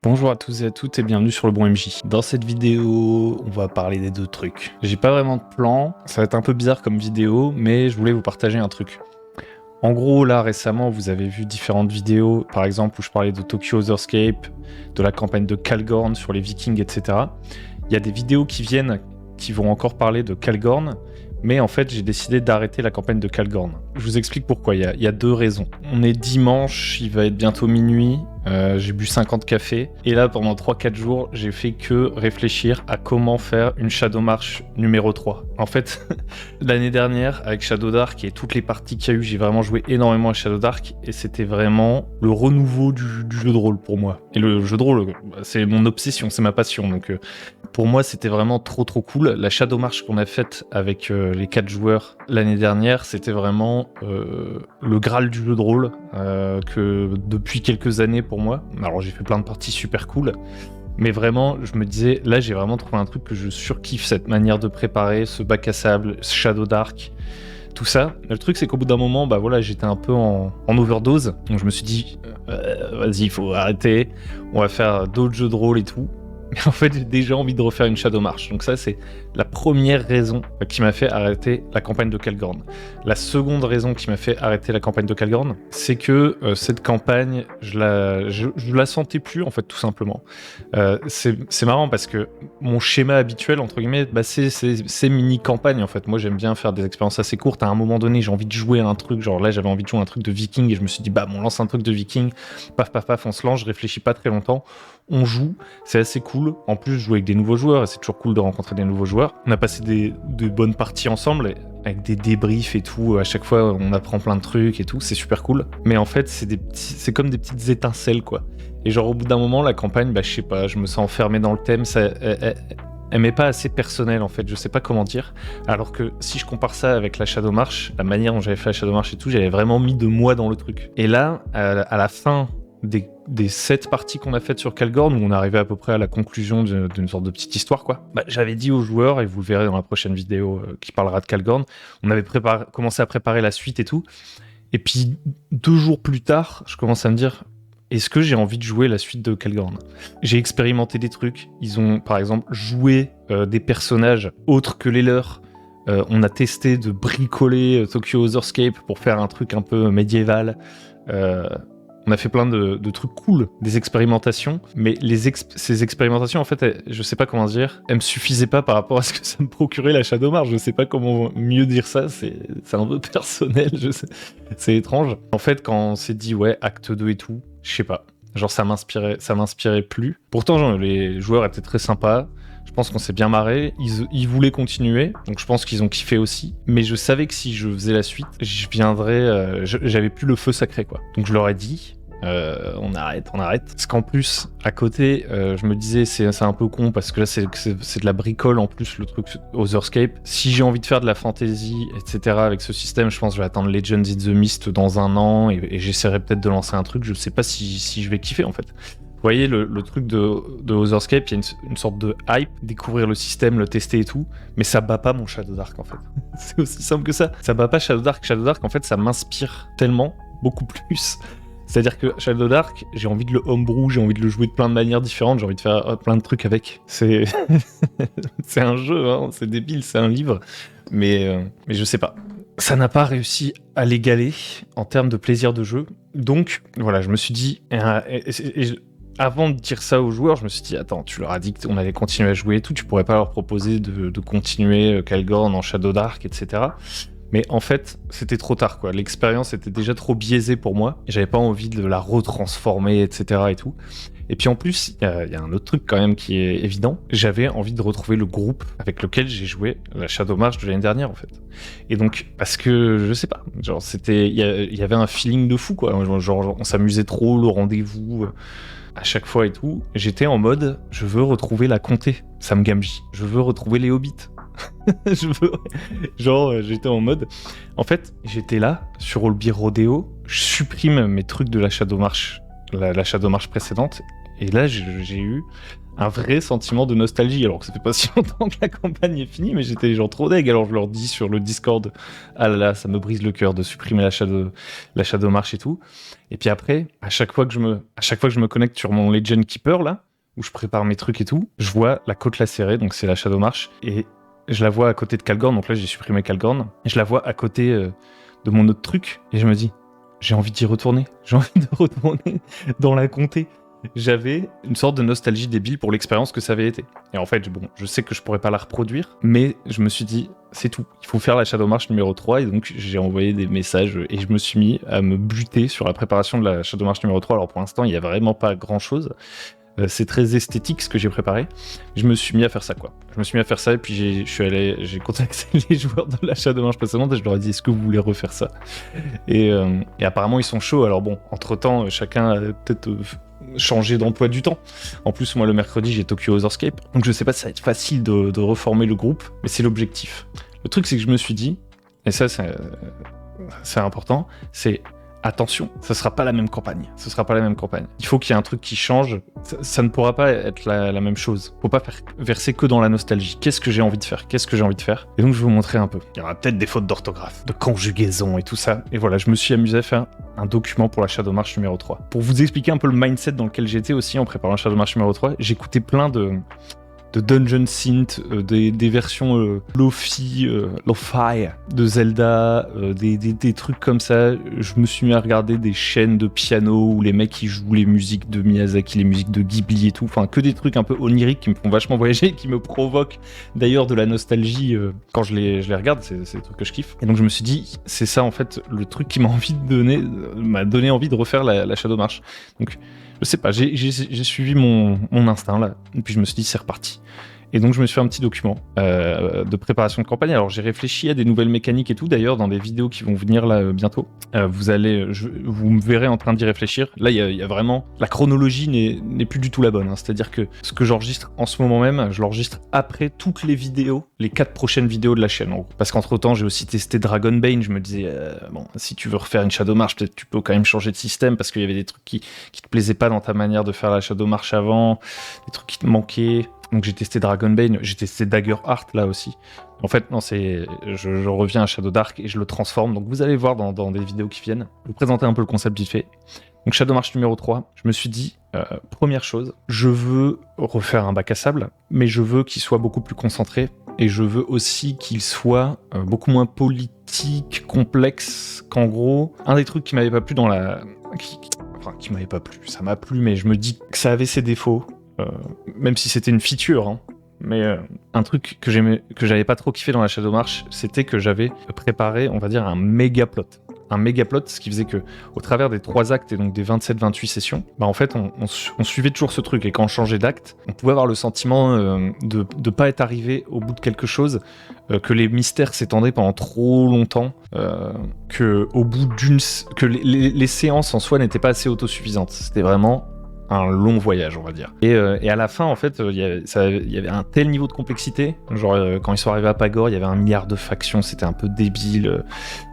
Bonjour à tous et à toutes et bienvenue sur le bon MJ. Dans cette vidéo, on va parler des deux trucs. J'ai pas vraiment de plan, ça va être un peu bizarre comme vidéo, mais je voulais vous partager un truc. En gros, là, récemment, vous avez vu différentes vidéos, par exemple, où je parlais de Tokyo Otherscape, de la campagne de Calgorn sur les Vikings, etc. Il y a des vidéos qui viennent, qui vont encore parler de Calgorn, mais en fait, j'ai décidé d'arrêter la campagne de Calgorn. Je vous explique pourquoi, il y a deux raisons. On est dimanche, il va être bientôt minuit, j'ai bu 50 cafés, et là, pendant 3-4 jours, j'ai fait que réfléchir à comment faire une Shadow March numéro 3. En fait, l'année dernière, avec Shadow Dark et toutes les parties qu'il y a eu, j'ai vraiment joué énormément à Shadow Dark, et c'était vraiment le renouveau du jeu de rôle pour moi. Et le jeu de rôle, c'est mon obsession, c'est ma passion, donc pour moi, c'était vraiment trop cool. La Shadow March qu'on a faite avec les 4 joueurs l'année dernière, c'était vraiment le Graal du jeu de rôle que depuis quelques années pour moi. Alors j'ai fait plein de parties super cool, mais vraiment je me disais, là j'ai vraiment trouvé un truc que je surkiffe, cette manière de préparer, ce bac à sable, Shadow Dark, tout ça. Le truc c'est qu'au bout d'un moment, bah voilà, j'étais un peu en overdose, donc je me suis dit, vas-y, il faut arrêter, on va faire d'autres jeux de rôle et tout. Mais en fait, j'ai déjà envie de refaire une Shadow March. Donc ça, c'est la première raison qui m'a fait arrêter la campagne de Calgorn. La seconde raison qui m'a fait arrêter la campagne de Calgorn, c'est que cette campagne, je la sentais plus, en fait, tout simplement. C'est marrant parce que mon schéma habituel, entre guillemets, bah, c'est mini-campagne, en fait. Moi, j'aime bien faire des expériences assez courtes. À un moment donné, j'ai envie de jouer à un truc. Genre là, j'avais envie de jouer à un truc de viking et je me suis dit, bah, on lance un truc de viking. Paf, paf, paf, on se lance. Je réfléchis pas très longtemps. On joue, c'est assez cool. En plus, je joue avec des nouveaux joueurs et c'est toujours cool de rencontrer des nouveaux joueurs. On a passé de bonnes parties ensemble avec des débriefs et tout. À chaque fois, on apprend plein de trucs et tout. C'est super cool. Mais en fait, c'est comme des petites étincelles, quoi. Et genre, au bout d'un moment, la campagne, bah, je sais pas, je me sens enfermé dans le thème. Elle m'est pas assez personnelle, en fait. Je sais pas comment dire. Alors que si je compare ça avec la Shadow March, la manière dont j'avais fait la Shadow March et tout, j'avais vraiment mis de moi dans le truc. Et là, à la fin des 7 parties qu'on a faites sur Calgorn, où on est arrivé à peu près à la conclusion d'une sorte de petite histoire, quoi. Bah, j'avais dit aux joueurs, et vous le verrez dans la prochaine vidéo qui parlera de Calgorn, on avait commencé à préparer la suite et tout. Et puis 2 jours plus tard, je commence à me dire, est-ce que j'ai envie de jouer la suite de Calgorn ? J'ai expérimenté des trucs. Ils ont, par exemple, joué des personnages autres que les leurs. On a testé de bricoler Tokyo Otherscape pour faire un truc un peu médiéval. On a fait plein de trucs cool, des expérimentations, mais ces expérimentations, en fait, je sais pas comment dire, elles me suffisaient pas par rapport à ce que ça me procurait la Shadow March. Je sais pas comment mieux dire ça, c'est un peu personnel, je sais. C'est étrange. En fait, quand on s'est dit, ouais, acte 2 et tout, je sais pas. Genre, ça m'inspirait plus. Pourtant, genre, les joueurs étaient très sympas. Je pense qu'on s'est bien marré. Ils voulaient continuer, donc je pense qu'ils ont kiffé aussi. Mais je savais que si je faisais la suite, je viendrais. J'avais plus le feu sacré, quoi. Donc je leur ai dit. On arrête. Parce qu'en plus, à côté, je me disais, c'est un peu con parce que là, c'est de la bricole en plus, le truc Otherscape. Si j'ai envie de faire de la fantasy, etc., avec ce système, je pense que je vais attendre Legends in the Mist dans 1 an et j'essaierai peut-être de lancer un truc. Je sais pas si je vais kiffer en fait. Vous voyez, le truc de Otherscape, il y a une sorte de hype, découvrir le système, le tester et tout, mais ça bat pas mon Shadow Dark en fait. C'est aussi simple que ça. Ça bat pas Shadow Dark. Shadow Dark, en fait, ça m'inspire tellement, beaucoup plus. C'est-à-dire que Shadow Dark, j'ai envie de le homebrew, j'ai envie de le jouer de plein de manières différentes, j'ai envie de faire plein de trucs avec. C'est un jeu, hein, c'est débile, c'est un livre, mais je sais pas. Ça n'a pas réussi à l'égaler en termes de plaisir de jeu. Donc, voilà, je me suis dit... Avant de dire ça aux joueurs, je me suis dit, attends, tu leur as dit qu'on allait continuer à jouer et tout, tu pourrais pas leur proposer de continuer Calgorn en Shadow Dark, etc. Mais en fait, c'était trop tard, quoi. L'expérience était déjà trop biaisée pour moi, et j'avais pas envie de la retransformer, etc. et tout. Et puis en plus, il y a un autre truc quand même qui est évident. J'avais envie de retrouver le groupe avec lequel j'ai joué la Shadow March de l'année dernière, en fait. Et donc, parce que, je sais pas, genre, il y avait un feeling de fou, quoi. Genre, on s'amusait trop, le rendez-vous... à chaque fois et tout, j'étais en mode, je veux retrouver la comté, Sam Gamgee. Je veux retrouver les hobbits. J'étais en mode... En fait, j'étais là, sur Olbir Rodeo, je supprime mes trucs de la Shadow March, la Shadow March précédente, et là, j'ai eu un vrai sentiment de nostalgie, alors que ça fait pas si longtemps que la campagne est finie, mais j'étais genre trop deg, alors je leur dis sur le Discord, ah là là, ça me brise le cœur de supprimer la Shadow March et tout. Et puis après, à chaque fois que je me connecte sur mon Legend Keeper là, où je prépare mes trucs et tout, je vois la côte lacérée, donc c'est la Shadow March, et je la vois à côté de Calgorn, donc là j'ai supprimé Calgorn, et je la vois à côté de mon autre truc, et je me dis, j'ai envie d'y retourner, j'ai envie de retourner dans la comté. J'avais une sorte de nostalgie débile pour l'expérience que ça avait été. Et en fait, bon, je sais que je pourrais pas la reproduire, mais je me suis dit, c'est tout. Il faut faire la Shadow March numéro 3, et donc j'ai envoyé des messages, et je me suis mis à me buter sur la préparation de la Shadow March numéro 3. Alors pour l'instant, il y a vraiment pas grand-chose. C'est très esthétique ce que j'ai préparé. Je me suis mis à faire ça, quoi. Je me suis mis à faire ça, et puis j'ai contacté les joueurs de la Shadow March précédente, et je leur ai dit, est-ce que vous voulez refaire ça ? Et apparemment, ils sont chauds. Alors bon, entre-temps, chacun a peut-être changé d'emploi du temps. En plus, moi, le mercredi, j'ai Tokyo Otherscape. Donc je sais pas si ça va être facile de reformer le groupe, mais c'est l'objectif. Le truc, c'est que je me suis dit, et ça, c'est important, c'est attention, ça sera pas la même campagne. Ce sera pas la même campagne. Il faut qu'il y ait un truc qui change. Ça ne pourra pas être la même chose. Faut pas verser que dans la nostalgie. Qu'est-ce que j'ai envie de faire ? Qu'est-ce que j'ai envie de faire ? Et donc je vais vous montrer un peu. Il y aura peut-être des fautes d'orthographe, de conjugaison et tout ça. Et voilà, je me suis amusé à faire un document pour la Shadow March numéro 3. Pour vous expliquer un peu le mindset dans lequel j'étais aussi en préparant la Shadow March numéro 3, j'écoutais plein de Dungeon Synth, des versions lo-fi de Zelda, des trucs comme ça. Je me suis mis à regarder des chaînes de piano où les mecs qui jouent les musiques de Miyazaki, les musiques de Ghibli et tout. Enfin, que des trucs un peu oniriques qui me font vachement voyager et qui me provoquent d'ailleurs de la nostalgie quand je les regarde. C'est des trucs que je kiffe. Et donc je me suis dit, c'est ça en fait le truc qui m'a donné envie de refaire la Shadow March. Donc je sais pas, j'ai suivi mon instinct là, et puis je me suis dit c'est reparti. Et donc je me suis fait un petit document de préparation de campagne. Alors j'ai réfléchi à des nouvelles mécaniques et tout. D'ailleurs dans des vidéos qui vont venir là bientôt, vous me verrez en train d'y réfléchir. Là il y a vraiment la chronologie n'est plus du tout la bonne. Hein. C'est-à-dire que ce que j'enregistre en ce moment même, je l'enregistre après toutes les vidéos, les 4 prochaines vidéos de la chaîne en gros. Parce qu'entre temps j'ai aussi testé Dragonbane. Je me disais bon si tu veux refaire une Shadow March, peut-être tu peux quand même changer de système parce qu'il y avait des trucs qui te plaisaient pas dans ta manière de faire la Shadow March avant, des trucs qui te manquaient. Donc j'ai testé Dragonbane, j'ai testé Daggerheart là aussi. En fait, non, je reviens à Shadow Dark et je le transforme. Donc vous allez voir dans des vidéos qui viennent. Je vais vous présenter un peu le concept vite fait. Donc Shadow March numéro 3, je me suis dit, première chose, je veux refaire un bac à sable, mais je veux qu'il soit beaucoup plus concentré. Et je veux aussi qu'il soit beaucoup moins politique, complexe, qu'en gros, un des trucs qui m'avait pas plu qui m'avait pas plu, ça m'a plu, mais je me dis que ça avait ses défauts. Même si c'était une feature, hein. Mais un truc que j'avais pas trop kiffé dans la Shadow March, c'était que j'avais préparé, on va dire, un méga plot. Un méga plot, ce qui faisait que, au travers des 3 actes et donc des 27-28 sessions, bah en fait, on suivait toujours ce truc. Et quand on changeait d'acte, on pouvait avoir le sentiment de pas être arrivé au bout de quelque chose, que les mystères s'étendaient pendant trop longtemps, que au bout que les séances en soi n'étaient pas assez autosuffisantes. C'était vraiment un long voyage, on va dire. Et à la fin, en fait, il y avait un tel niveau de complexité. Genre, quand ils sont arrivés à Pagor, il y avait 1 milliard de factions, c'était un peu débile.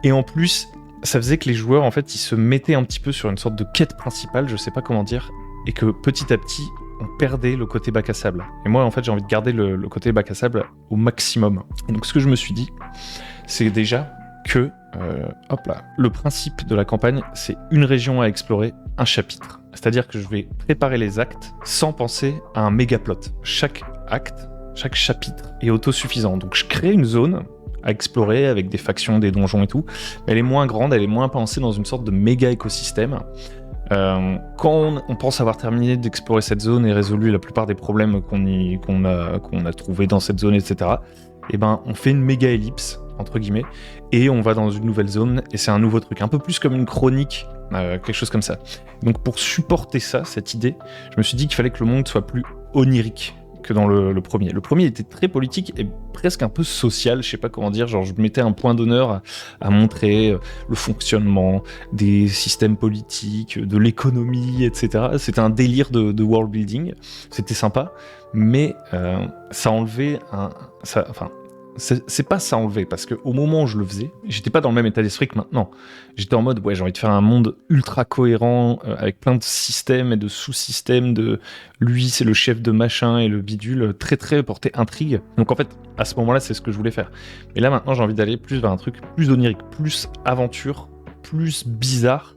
Et en plus, ça faisait que les joueurs, en fait, ils se mettaient un petit peu sur une sorte de quête principale, je sais pas comment dire, et que petit à petit, on perdait le côté bac à sable. Et moi, en fait, j'ai envie de garder le côté bac à sable au maximum. Et donc, ce que je me suis dit, c'est déjà que, le principe de la campagne, c'est une région à explorer, un chapitre. C'est-à-dire que je vais préparer les actes sans penser à un méga plot. Chaque acte, chaque chapitre est autosuffisant. Donc je crée une zone à explorer avec des factions, des donjons et tout. Mais elle est moins grande, elle est moins pensée dans une sorte de méga écosystème. Quand on pense avoir terminé d'explorer cette zone et résolu la plupart des problèmes qu'on a trouvés dans cette zone, etc., eh ben, on fait une méga ellipse, entre guillemets, et on va dans une nouvelle zone, et c'est un nouveau truc, un peu plus comme une chronique, quelque chose comme ça. Donc pour supporter ça, cette idée, je me suis dit qu'il fallait que le monde soit plus onirique que dans le premier. Le premier était très politique et presque un peu social, je sais pas comment dire, genre je mettais un point d'honneur à montrer le fonctionnement des systèmes politiques, de l'économie, etc. C'était un délire de world building, c'était sympa, mais ça enlevait c'est pas ça enlever, parce qu'au moment où je le faisais, j'étais pas dans le même état d'esprit que maintenant. J'étais en mode, ouais, j'ai envie de faire un monde ultra cohérent, avec plein de systèmes et de sous-systèmes, de lui, c'est le chef de machin et le bidule, très très porté intrigue. Donc en fait, à ce moment-là, c'est ce que je voulais faire. Mais là, maintenant, j'ai envie d'aller plus vers un truc plus onirique, plus aventure, plus bizarre,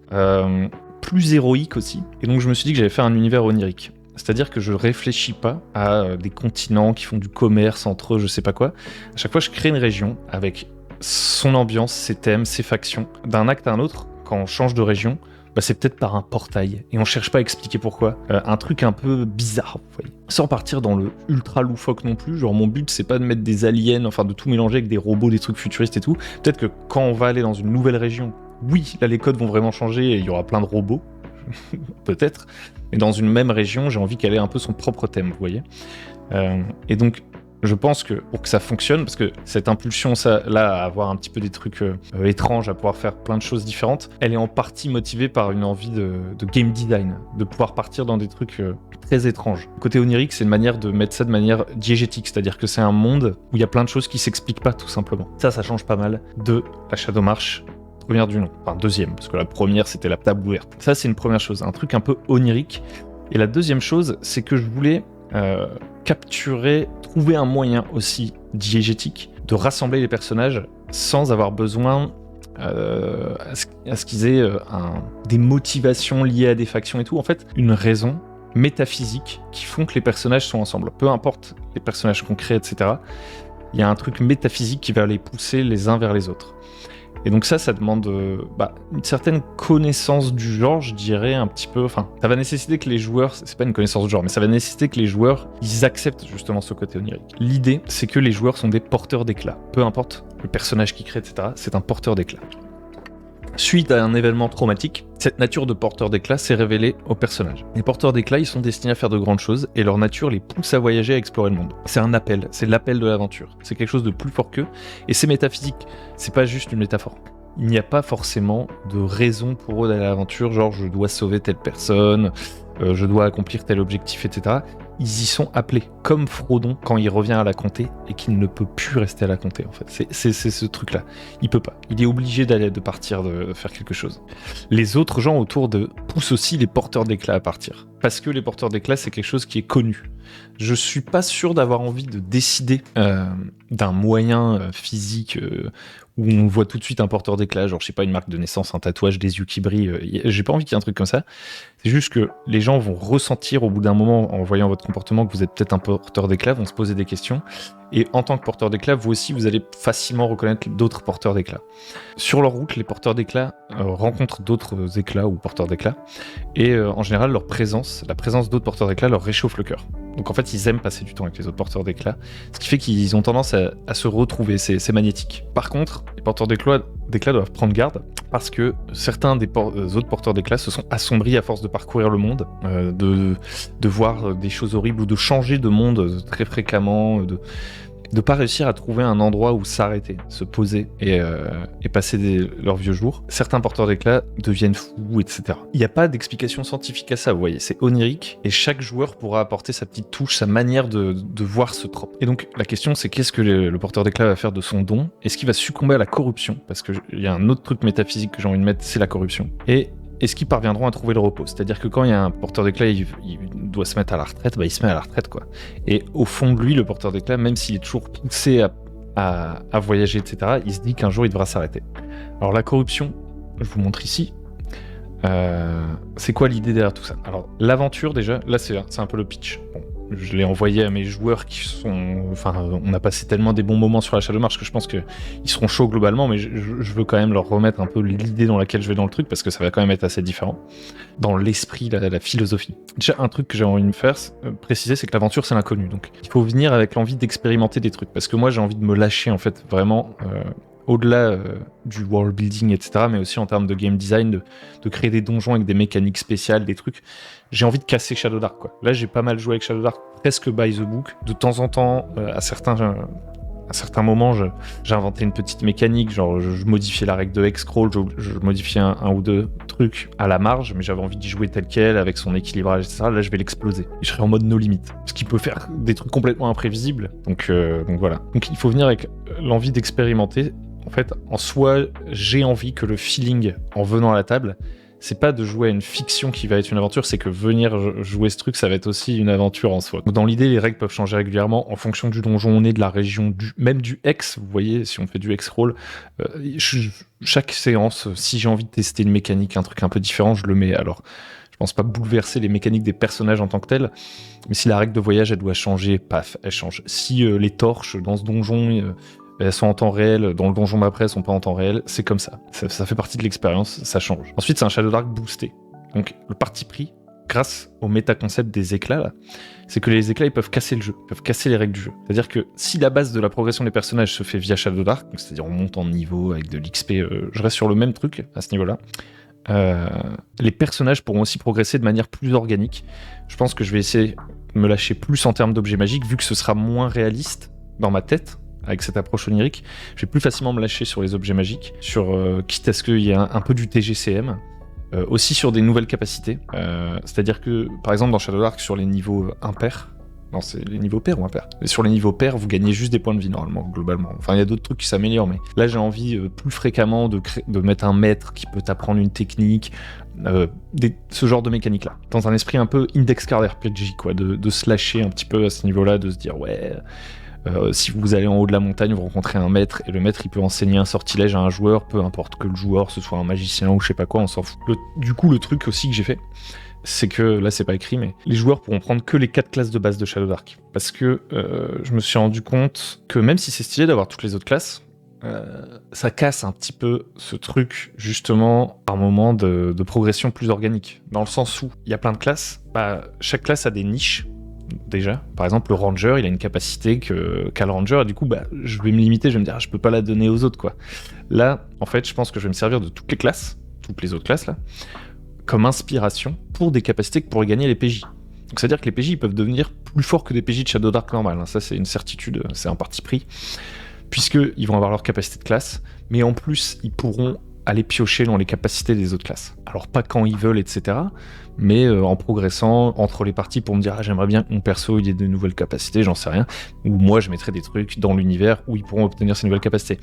plus héroïque aussi. Et donc, je me suis dit que j'allais faire un univers onirique. C'est-à-dire que je réfléchis pas à des continents qui font du commerce entre eux, je sais pas quoi. À chaque fois, je crée une région avec son ambiance, ses thèmes, ses factions. D'un acte à un autre, quand on change de région, bah c'est peut-être par un portail. Et on cherche pas à expliquer pourquoi. Un truc un peu bizarre, vous voyez. Sans partir dans le ultra loufoque non plus. Genre, mon but, c'est pas de mettre des aliens, enfin de tout mélanger avec des robots, des trucs futuristes et tout. Peut-être que quand on va aller dans une nouvelle région, oui, là, les codes vont vraiment changer et il y aura plein de robots. Peut-être. Mais dans une même région, j'ai envie qu'elle ait un peu son propre thème, vous voyez. Et donc, je pense que pour que ça fonctionne, parce que cette impulsion, ça, là, à avoir un petit peu des trucs étranges, à pouvoir faire plein de choses différentes, elle est en partie motivée par une envie de game design, de pouvoir partir dans des trucs très étranges. Côté onirique, c'est une manière de mettre ça de manière diégétique, c'est-à-dire que c'est un monde où il y a plein de choses qui s'expliquent pas, tout simplement. Ça change pas mal de la Shadow March, première du nom, enfin deuxième, parce que la première c'était la table ouverte. Ça c'est une première chose, un truc un peu onirique. Et la deuxième chose, c'est que je voulais capturer, trouver un moyen aussi diégétique de rassembler les personnages sans avoir besoin à ce qu'ils aient des motivations liées à des factions et tout. En fait, une raison métaphysique qui font que les personnages sont ensemble. Peu importe les personnages qu'on crée, etc. Il y a un truc métaphysique qui va les pousser les uns vers les autres. Et donc ça demande une certaine connaissance du genre, je dirais un petit peu. Enfin, ça va nécessiter que les joueurs, c'est pas une connaissance du genre, mais ça va nécessiter que les joueurs, ils acceptent justement ce côté onirique. L'idée, c'est que les joueurs sont des porteurs d'éclat. Peu importe le personnage qu'ils créent, etc., c'est un porteur d'éclat. Suite à un événement traumatique, cette nature de porteur d'éclat s'est révélée aux personnages. Les porteurs d'éclat, ils sont destinés à faire de grandes choses et leur nature les pousse à voyager, à explorer le monde. C'est un appel, c'est l'appel de l'aventure. C'est quelque chose de plus fort qu'eux et c'est métaphysique. C'est pas juste une métaphore. Il n'y a pas forcément de raison pour eux d'aller à l'aventure, genre je dois sauver telle personne, je dois accomplir tel objectif, etc. Ils y sont appelés, comme Frodon quand il revient à la comté et qu'il ne peut plus rester à la comté en fait. C'est ce truc-là. Il peut pas. Il est obligé de partir, de faire quelque chose. Les autres gens autour poussent aussi les porteurs d'éclat à partir. Parce que les porteurs d'éclat, c'est quelque chose qui est connu. Je suis pas sûr d'avoir envie de décider d'un moyen physique où on voit tout de suite un porteur d'éclat, genre je sais pas, une marque de naissance, un tatouage, des yeux qui brillent. J'ai pas envie qu'il y ait un truc comme ça. C'est juste que les gens vont ressentir au bout d'un moment, en voyant votre comportement, que vous êtes peut-être un porteur d'éclat, vont se poser des questions. Et en tant que porteur d'éclat, vous aussi, vous allez facilement reconnaître d'autres porteurs d'éclat. Sur leur route, les porteurs d'éclat rencontrent d'autres éclats ou porteurs d'éclat. Et en général, la présence d'autres porteurs d'éclat leur réchauffe le cœur. Donc en fait, ils aiment passer du temps avec les autres porteurs d'éclat. Ce qui fait qu'ils ont tendance à se retrouver, c'est magnétique. Par contre, les porteurs d'éclat doivent prendre garde parce que certains des autres porteurs d'éclat se sont assombris à force de parcourir le monde, de voir des choses horribles ou de changer de monde très fréquemment, de pas réussir à trouver un endroit où s'arrêter, se poser et passer leurs vieux jours. Certains porteurs d'éclat deviennent fous, etc. Il n'y a pas d'explication scientifique à ça, vous voyez, c'est onirique et chaque joueur pourra apporter sa petite touche, sa manière de voir ce trope. Et donc la question c'est qu'est-ce que le porteur d'éclat va faire de son don? Est-ce qu'il va succomber à la corruption? Parce qu'il y a un autre truc métaphysique que j'ai envie de mettre, c'est la corruption. Et est-ce qu'ils parviendront à trouver le repos? C'est-à-dire que quand il y a un porteur d'éclat, il doit se mettre à la retraite, il se met à la retraite, quoi. Et au fond de lui, le porteur d'éclat, même s'il est toujours poussé à voyager, etc., il se dit qu'un jour, il devra s'arrêter. Alors la corruption, je vous montre ici, c'est quoi l'idée derrière tout ça? Alors l'aventure, déjà, là c'est un peu le pitch. Bon, je l'ai envoyé à mes joueurs qui sont... Enfin, on a passé tellement des bons moments sur la Shadow March que je pense qu'ils seront chauds globalement, mais je veux quand même leur remettre un peu l'idée dans laquelle je vais dans le truc, parce que ça va quand même être assez différent. Dans l'esprit, la philosophie. Déjà, un truc que j'ai envie de faire, préciser, c'est que l'aventure, c'est l'inconnu. Donc, il faut venir avec l'envie d'expérimenter des trucs, parce que moi, j'ai envie de me lâcher, en fait, vraiment... au-delà du world building, etc., mais aussi en termes de game design, de créer des donjons avec des mécaniques spéciales, des trucs. J'ai envie de casser Shadow Dark, quoi. Là, j'ai pas mal joué avec Shadow Dark, presque by the book. De temps en temps, à certains À certains moments, j'ai inventé une petite mécanique, genre je modifiais la règle de Hexcrawl, je modifiais un ou deux trucs à la marge, mais j'avais envie d'y jouer tel quel, avec son équilibrage, etc. Là, je vais l'exploser. Je serai en mode no limit. Ce qui peut faire des trucs complètement imprévisibles. Donc voilà. Donc il faut venir avec l'envie d'expérimenter. En fait, en soi, j'ai envie que le feeling en venant à la table, c'est pas de jouer à une fiction qui va être une aventure, c'est que venir jouer ce truc, ça va être aussi une aventure en soi. Donc dans l'idée, les règles peuvent changer régulièrement en fonction du donjon où on est, de la région, même du hex. Vous voyez, si on fait du hex-roll, chaque séance, si j'ai envie de tester une mécanique, un truc un peu différent, je le mets. Alors, je pense pas bouleverser les mécaniques des personnages en tant que tels, mais si la règle de voyage, elle doit changer, paf, elle change. Si les torches dans ce donjon... elles sont en temps réel, dans le donjon d'après, elles sont pas en temps réel, c'est comme ça. Ça fait partie de l'expérience, ça change. Ensuite, c'est un Shadow Dark boosté. Donc, le parti pris, grâce au méta-concept des éclats, là, c'est que les éclats, ils peuvent casser le jeu, ils peuvent casser les règles du jeu. C'est-à-dire que si la base de la progression des personnages se fait via Shadow Dark, c'est-à-dire on monte en niveau avec de l'XP, je reste sur le même truc à ce niveau-là, les personnages pourront aussi progresser de manière plus organique. Je pense que je vais essayer de me lâcher plus en termes d'objets magiques, vu que ce sera moins réaliste dans ma tête, avec cette approche onirique, je vais plus facilement me lâcher sur les objets magiques, quitte à ce qu'il y ait un peu du TGCM, aussi sur des nouvelles capacités. C'est-à-dire que, par exemple, dans Shadow Dark, sur les niveaux impairs, non, c'est les niveaux pairs ou impairs. Et sur les niveaux pairs, vous gagnez juste des points de vie, normalement, globalement. Enfin, il y a d'autres trucs qui s'améliorent, mais là, j'ai envie plus fréquemment de mettre un maître qui peut t'apprendre une technique, ce genre de mécanique-là. Dans un esprit un peu index card RPG, quoi, de se lâcher un petit peu à ce niveau-là, de se dire, ouais... si vous allez en haut de la montagne, vous rencontrez un maître, et le maître il peut enseigner un sortilège à un joueur, peu importe que le joueur ce soit un magicien ou je sais pas quoi, on s'en fout. Du coup, le truc aussi que j'ai fait, c'est que, là c'est pas écrit, mais les joueurs pourront prendre que les 4 classes de base de Shadow Dark. Parce que je me suis rendu compte que même si c'est stylé d'avoir toutes les autres classes, ça casse un petit peu ce truc, justement, par moment de progression plus organique. Dans le sens où il y a plein de classes, chaque classe a des niches, déjà. Par exemple, le ranger, il a une capacité qu'a le ranger, et du coup, je vais me limiter, je vais me dire, je peux pas la donner aux autres, quoi. Là, en fait, je pense que je vais me servir de toutes les autres classes, là, comme inspiration pour des capacités que pourraient gagner les PJ. Donc, c'est-à-dire que les PJ, ils peuvent devenir plus forts que des PJ de Shadow Dark normal, hein. Ça, c'est une certitude, c'est un parti pris, puisqu'ils vont avoir leur capacité de classe, mais en plus, ils pourront aller piocher dans les capacités des autres classes. Alors pas quand ils veulent, etc., mais en progressant entre les parties pour me dire j'aimerais bien que mon perso il ait de nouvelles capacités, j'en sais rien, ou moi je mettrai des trucs dans l'univers où ils pourront obtenir ces nouvelles capacités.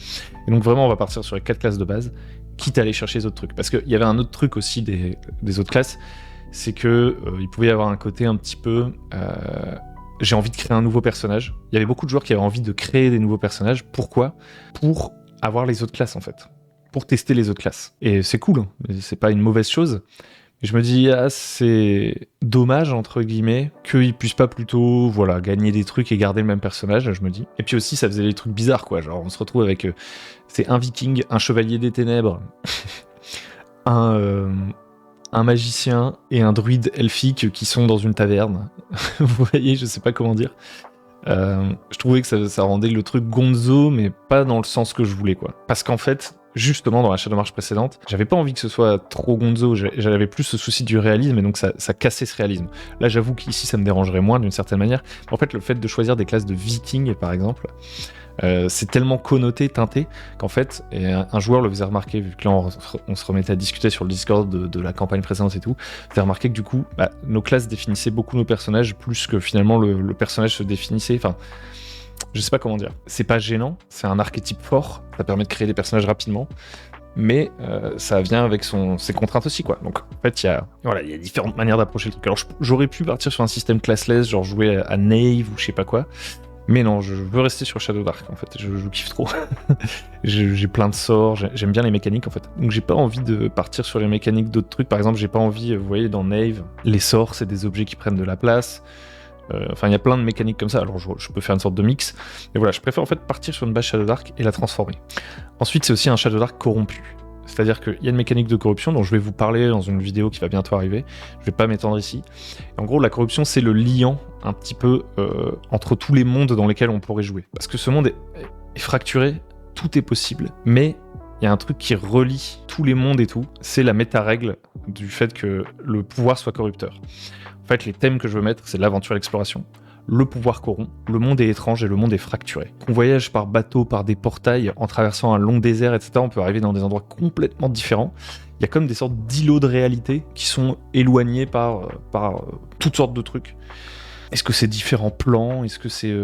Et donc vraiment on va partir sur les 4 classes de base, quitte à aller chercher les autres trucs. Parce qu'il y avait un autre truc aussi des autres classes, c'est que il pouvait y avoir un côté un petit peu... j'ai envie de créer un nouveau personnage. Il y avait beaucoup de joueurs qui avaient envie de créer des nouveaux personnages. Pourquoi ? Pour avoir les autres classes en fait. Pour tester les autres classes. Et c'est cool, hein. C'est pas une mauvaise chose. Et je me dis, c'est dommage, entre guillemets, qu'ils puissent pas plutôt, gagner des trucs et garder le même personnage, je me dis. Et puis aussi, ça faisait des trucs bizarres, quoi. Genre, on se retrouve avec, c'est un viking, un chevalier des ténèbres, un magicien et un druide elfique qui sont dans une taverne. Vous voyez, je sais pas comment dire. Je trouvais que ça rendait le truc gonzo, mais pas dans le sens que je voulais, quoi. Parce qu'en fait, justement, dans la Shadow March précédente, j'avais pas envie que ce soit trop gonzo, j'avais plus ce souci du réalisme, et donc ça cassait ce réalisme. Là, j'avoue qu'ici, ça me dérangerait moins, d'une certaine manière. En fait, le fait de choisir des classes de vikings, par exemple, c'est tellement connoté, teinté, qu'en fait, et un joueur le faisait remarquer, vu que là, on se remettait à discuter sur le Discord de la campagne précédente et tout, faisait remarquer que du coup, nos classes définissaient beaucoup nos personnages, plus que finalement le personnage se définissait, enfin... Je sais pas comment dire. C'est pas gênant, c'est un archétype fort, ça permet de créer des personnages rapidement, mais ça vient avec ses contraintes aussi, quoi. Donc en fait, il y a différentes manières d'approcher le truc. Alors j'aurais pu partir sur un système classless, genre jouer à Knave ou je sais pas quoi, mais non, je veux rester sur Shadow Dark, en fait, je kiffe trop. J'ai plein de sorts, j'aime bien les mécaniques, en fait. Donc j'ai pas envie de partir sur les mécaniques d'autres trucs. Par exemple, j'ai pas envie, vous voyez, dans Knave, les sorts, c'est des objets qui prennent de la place. Enfin, il y a plein de mécaniques comme ça, alors je peux faire une sorte de mix. Mais voilà, je préfère en fait partir sur une base Shadow Dark et la transformer. Ensuite, c'est aussi un Shadow Dark corrompu. C'est-à-dire qu'il y a une mécanique de corruption dont je vais vous parler dans une vidéo qui va bientôt arriver. Je vais pas m'étendre ici. Et en gros, la corruption, c'est le liant un petit peu entre tous les mondes dans lesquels on pourrait jouer. Parce que ce monde est fracturé, tout est possible, mais il y a un truc qui relie tous les mondes et tout, c'est la méta-règle du fait que le pouvoir soit corrupteur. En fait, les thèmes que je veux mettre, c'est l'aventure et l'exploration, le pouvoir corrompt, le monde est étrange et le monde est fracturé. On voyage par bateau, par des portails, en traversant un long désert, etc. On peut arriver dans des endroits complètement différents. Il y a comme des sortes d'îlots de réalité qui sont éloignés par toutes sortes de trucs. Est-ce que c'est différents plans? Est-ce que c'est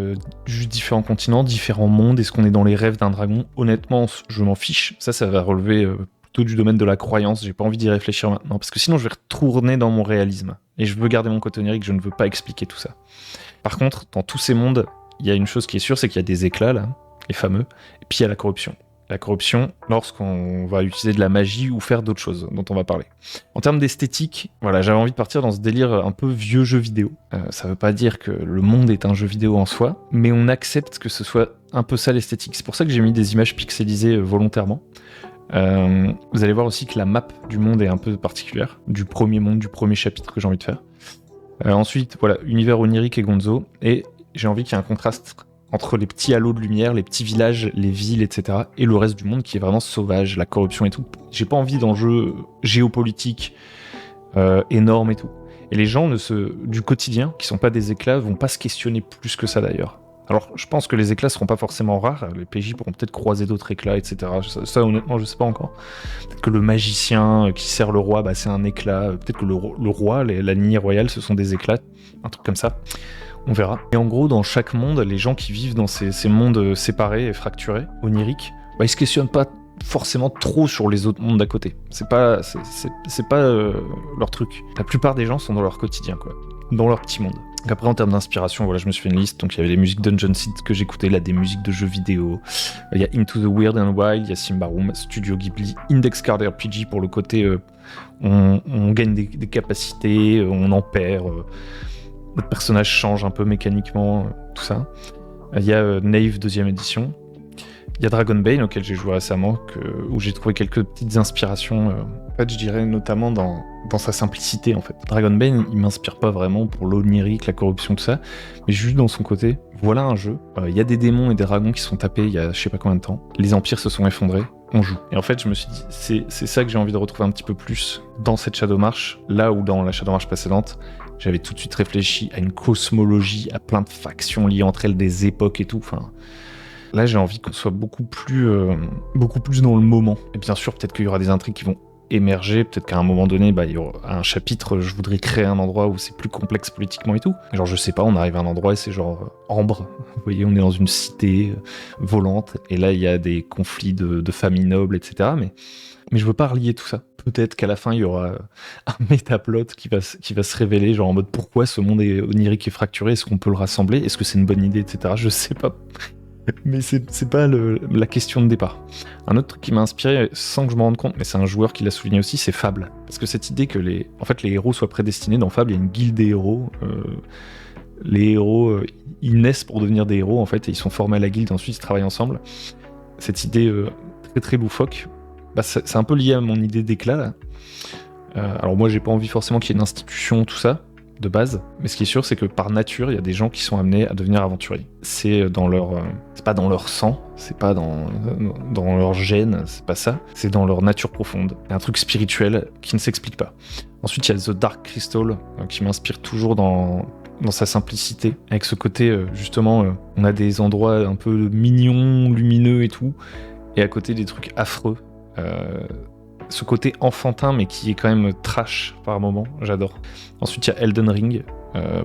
juste différents continents, différents mondes? Est-ce qu'on est dans les rêves d'un dragon? Honnêtement, je m'en fiche. Ça va relever plutôt du domaine de la croyance. J'ai pas envie d'y réfléchir maintenant, parce que sinon je vais retourner dans mon réalisme. Et je veux garder mon côté onirique, je ne veux pas expliquer tout ça. Par contre, dans tous ces mondes, il y a une chose qui est sûre, c'est qu'il y a des éclats, là, les fameux, et puis il y a la corruption. La corruption, lorsqu'on va utiliser de la magie ou faire d'autres choses dont on va parler. En termes d'esthétique, voilà, j'avais envie de partir dans ce délire un peu vieux jeu vidéo. Ça veut pas dire que le monde est un jeu vidéo en soi, mais on accepte que ce soit un peu ça l'esthétique. C'est pour ça que j'ai mis des images pixelisées volontairement. Vous allez voir aussi que la map du monde est un peu particulière, du premier monde, du premier chapitre que j'ai envie de faire. Ensuite, voilà, univers onirique et gonzo, et j'ai envie qu'il y ait un contraste entre les petits halos de lumière, les petits villages, les villes, etc., et le reste du monde qui est vraiment sauvage, la corruption et tout. J'ai pas envie d'enjeux géopolitiques énormes et tout. Et les gens du quotidien, qui sont pas des éclats, vont pas se questionner plus que ça d'ailleurs. Alors, je pense que les éclats seront pas forcément rares, les PJ pourront peut-être croiser d'autres éclats, etc. Ça, honnêtement, je sais pas encore. Peut-être que le magicien qui sert le roi, c'est un éclat. Peut-être que le roi, la lignée royale, ce sont des éclats. Un truc comme ça. On verra. Et en gros, dans chaque monde, les gens qui vivent dans ces mondes séparés et fracturés, oniriques, ils se questionnent pas forcément trop sur les autres mondes d'à côté. C'est pas leur truc. La plupart des gens sont dans leur quotidien, quoi. Dans leur petit monde. Donc après, en termes d'inspiration, voilà, je me suis fait une liste. Donc il y avait les musiques Dungeon Seed que j'écoutais, là, des musiques de jeux vidéo. Il y a Into the Weird and Wild, il y a Symbaroum, Studio Ghibli, Index Card RPG pour le côté on gagne des capacités, on en perd, notre personnage change un peu mécaniquement, tout ça. Il y a Nave 2ème édition. Il y a Dragonbane auquel j'ai joué récemment, où j'ai trouvé quelques petites inspirations. En fait, je dirais notamment dans sa simplicité en fait. Dragonbane, il m'inspire pas vraiment pour l'onirique, la corruption, tout ça, mais juste dans son côté. Voilà un jeu. Il y a des démons et des dragons qui sont tapés il y a je sais pas combien de temps. Les empires se sont effondrés. On joue. Et en fait, je me suis dit, c'est ça que j'ai envie de retrouver un petit peu plus dans cette Shadowmarch, là où dans la Shadowmarch précédente, j'avais tout de suite réfléchi à une cosmologie, à plein de factions liées entre elles, des époques et tout. Enfin, là, j'ai envie qu'on soit beaucoup plus dans le moment. Et bien sûr, peut-être qu'il y aura des intrigues qui vont émerger. Peut-être qu'à un moment donné, il y aura un chapitre, je voudrais créer un endroit où c'est plus complexe politiquement et tout. Genre, je sais pas, on arrive à un endroit et c'est genre Ambre. Vous voyez, on est dans une cité volante. Et là, il y a des conflits de familles nobles, etc. Mais je veux pas relier tout ça. Peut-être qu'à la fin, il y aura un métaplot qui va se révéler, genre en mode pourquoi ce monde est onirique et fracturé, est-ce qu'on peut le rassembler, est-ce que c'est une bonne idée, etc. Je sais pas. Mais c'est pas la question de départ. Un autre truc qui m'a inspiré, sans que je m'en rende compte, mais c'est un joueur qui l'a souligné aussi, c'est Fable. Parce que cette idée que les héros soient prédestinés, dans Fable, il y a une guilde des héros. Les héros, ils naissent pour devenir des héros, en fait, et ils sont formés à la guilde, ensuite ils travaillent ensemble. Cette idée très très loufoque, c'est un peu lié à mon idée d'éclat, là. Alors moi, j'ai pas envie forcément qu'il y ait une institution, tout ça, de base, mais ce qui est sûr, c'est que par nature, il y a des gens qui sont amenés à devenir aventuriers. C'est c'est pas dans leur sang, c'est pas dans leur gène, c'est pas ça, c'est dans leur nature profonde. Il y a un truc spirituel qui ne s'explique pas. Ensuite, il y a The Dark Crystal, qui m'inspire toujours dans sa simplicité, avec ce côté, justement, on a des endroits un peu mignons, lumineux et tout, et à côté des trucs affreux. Ce côté enfantin mais qui est quand même trash par moment, j'adore. Ensuite il y a Elden Ring,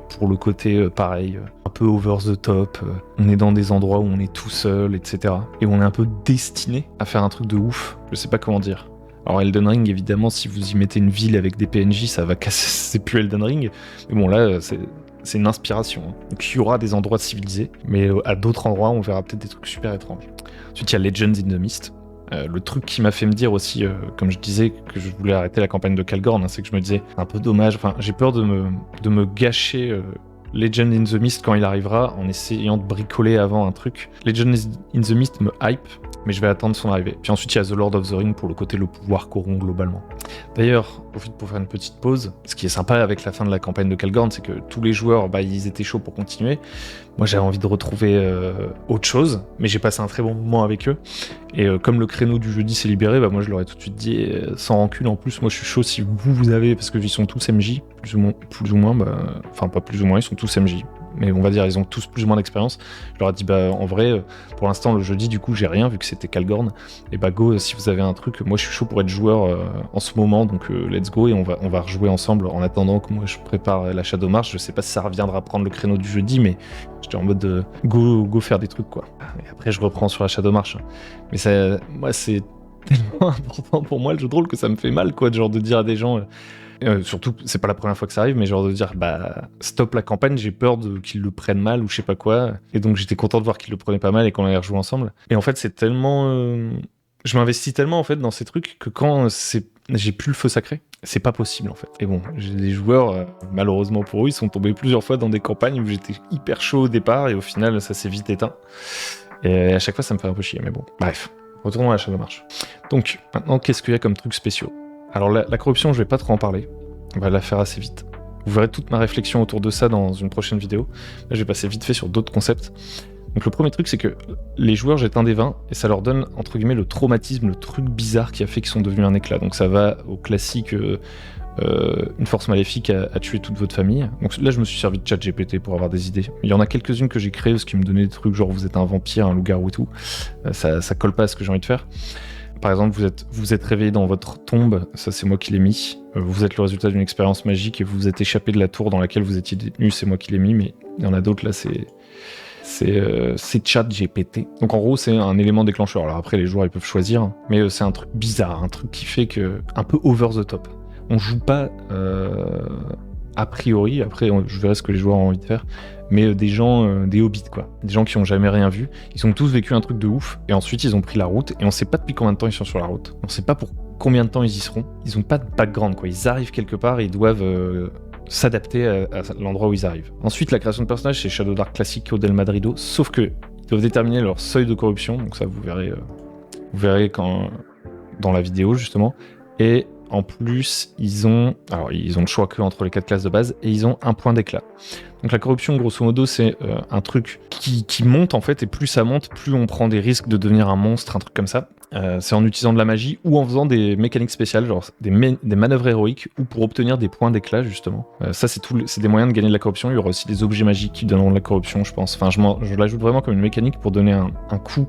pour le côté pareil, un peu over the top, on est dans des endroits où on est tout seul, etc. Et on est un peu destiné à faire un truc de ouf, je sais pas comment dire. Alors Elden Ring, évidemment, si vous y mettez une ville avec des PNJ, ça va casser, c'est plus Elden Ring, mais bon là c'est une inspiration. Donc il y aura des endroits civilisés, mais à d'autres endroits on verra peut-être des trucs super étranges. Ensuite il y a Legends in the Mist. Le truc qui m'a fait me dire aussi, comme je disais, que je voulais arrêter la campagne de Calgorn, c'est que je me disais, un peu dommage, enfin, j'ai peur de me gâcher Legend in the Mist quand il arrivera, en essayant de bricoler avant un truc. Legend in the Mist me hype, mais je vais attendre son arrivée. Puis ensuite, il y a The Lord of the Ring pour le côté le pouvoir corrompt globalement. D'ailleurs, je profite pour faire une petite pause. Ce qui est sympa avec la fin de la campagne de Calgorn, c'est que tous les joueurs, ils étaient chauds pour continuer. Moi, j'avais envie de retrouver autre chose, mais j'ai passé un très bon moment avec eux. Et comme le créneau du jeudi s'est libéré, moi je leur ai tout de suite dit, sans rancune en plus, moi je suis chaud si vous avez, parce que ils sont tous MJ, plus ou moins, enfin pas plus ou moins, ils sont tous MJ. mais on va dire ils ont tous plus ou moins d'expérience. Je leur ai dit en vrai, pour l'instant le jeudi du coup j'ai rien vu que c'était Calgorn. Et go, si vous avez un truc, moi je suis chaud pour être joueur en ce moment, donc let's go et on va rejouer ensemble en attendant que moi je prépare la Shadow March. Je sais pas si ça reviendra prendre le créneau du jeudi, mais j'étais en mode go faire des trucs quoi. Et après je reprends sur la Shadow March. Mais ça, moi c'est tellement important pour moi le jeu de rôle que ça me fait mal quoi, genre de dire à des gens. Surtout, c'est pas la première fois que ça arrive, mais genre de dire stop la campagne, j'ai peur qu'ils le prennent mal ou je sais pas quoi. Et donc j'étais content de voir qu'ils le prenaient pas mal et qu'on allait rejouer ensemble. Et en fait, c'est tellement. Je m'investis tellement en fait dans ces trucs que quand j'ai plus le feu sacré, c'est pas possible en fait. Et bon, j'ai des joueurs, malheureusement pour eux, ils sont tombés plusieurs fois dans des campagnes où j'étais hyper chaud au départ et au final, ça s'est vite éteint. Et à chaque fois, ça me fait un peu chier, mais bon. Bref, retournons à la Shadow March. Donc, maintenant, qu'est-ce qu'il y a comme trucs spéciaux ? Alors la corruption, je vais pas trop en parler, on va la faire assez vite. Vous verrez toute ma réflexion autour de ça dans une prochaine vidéo. Là, je vais passer vite fait sur d'autres concepts. Donc le premier truc, c'est que les joueurs jettent un des 20 et ça leur donne, entre guillemets, le traumatisme, le truc bizarre qui a fait qu'ils sont devenus un éclat. Donc ça va au classique, une force maléfique a tué toute votre famille. Donc là, je me suis servi de ChatGPT pour avoir des idées. Il y en a quelques-unes que j'ai créées parce qu'ils me donnaient des trucs genre vous êtes un vampire, un loup-garou et tout. Ça colle pas à ce que j'ai envie de faire. Par exemple, vous êtes réveillé dans votre tombe, ça c'est moi qui l'ai mis. Vous êtes le résultat d'une expérience magique et vous vous êtes échappé de la tour dans laquelle vous étiez détenu, c'est moi qui l'ai mis, mais il y en a d'autres là, c'est ChatGPT. Donc en gros, c'est un élément déclencheur. Alors après, les joueurs ils peuvent choisir, mais c'est un truc bizarre, un truc qui fait que un peu over the top. On joue pas a priori, après je verrai ce que les joueurs ont envie de faire, mais des gens, des hobbits quoi, des gens qui ont jamais rien vu, ils ont tous vécu un truc de ouf, et ensuite ils ont pris la route, et on sait pas depuis combien de temps ils sont sur la route, on sait pas pour combien de temps ils y seront, ils ont pas de background quoi, ils arrivent quelque part et ils doivent s'adapter à l'endroit où ils arrivent. Ensuite, la création de personnages, c'est Shadow Dark classique Del Madrido, sauf que ils doivent déterminer leur seuil de corruption, donc ça vous verrez quand dans la vidéo justement, et en plus, ils ont le choix que entre les 4 classes de base et ils ont un point d'éclat. Donc la corruption, grosso modo, c'est un truc qui monte en fait, et plus ça monte, plus on prend des risques de devenir un monstre, un truc comme ça. C'est en utilisant de la magie ou en faisant des mécaniques spéciales, genre des manœuvres héroïques ou pour obtenir des points d'éclat justement. Ça, c'est des moyens de gagner de la corruption. Il y aura aussi des objets magiques qui donneront de la corruption, je pense. Enfin, je l'ajoute vraiment comme une mécanique pour donner un coup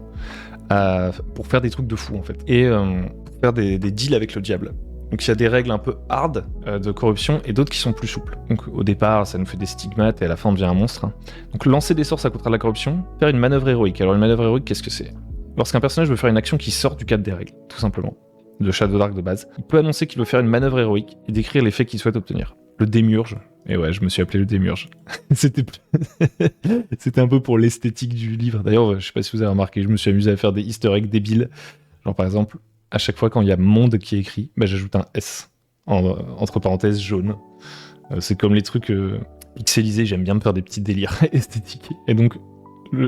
pour faire des trucs de fou en fait. Et pour faire des deals avec le diable. Donc il y a des règles un peu hard de corruption et d'autres qui sont plus souples. Donc au départ, ça nous fait des stigmates et à la fin on devient un monstre. Donc lancer des sorts, ça coûtera de la corruption. Faire une manœuvre héroïque. Alors une manœuvre héroïque, qu'est-ce que c'est ? Lorsqu'un personnage veut faire une action qui sort du cadre des règles, tout simplement, de Shadow Dark de base, il peut annoncer qu'il veut faire une manœuvre héroïque et décrire l'effet qu'il souhaite obtenir. Le démiurge. Et ouais, je me suis appelé le démiurge. C'était un peu pour l'esthétique du livre. D'ailleurs, je sais pas si vous avez remarqué, je me suis amusé à faire des easter eggs débiles. Genre par exemple, à chaque fois quand il y a monde qui est écrit, j'ajoute un S entre parenthèses jaune. C'est comme les trucs pixelisés, j'aime bien me faire des petits délires esthétiques. Et donc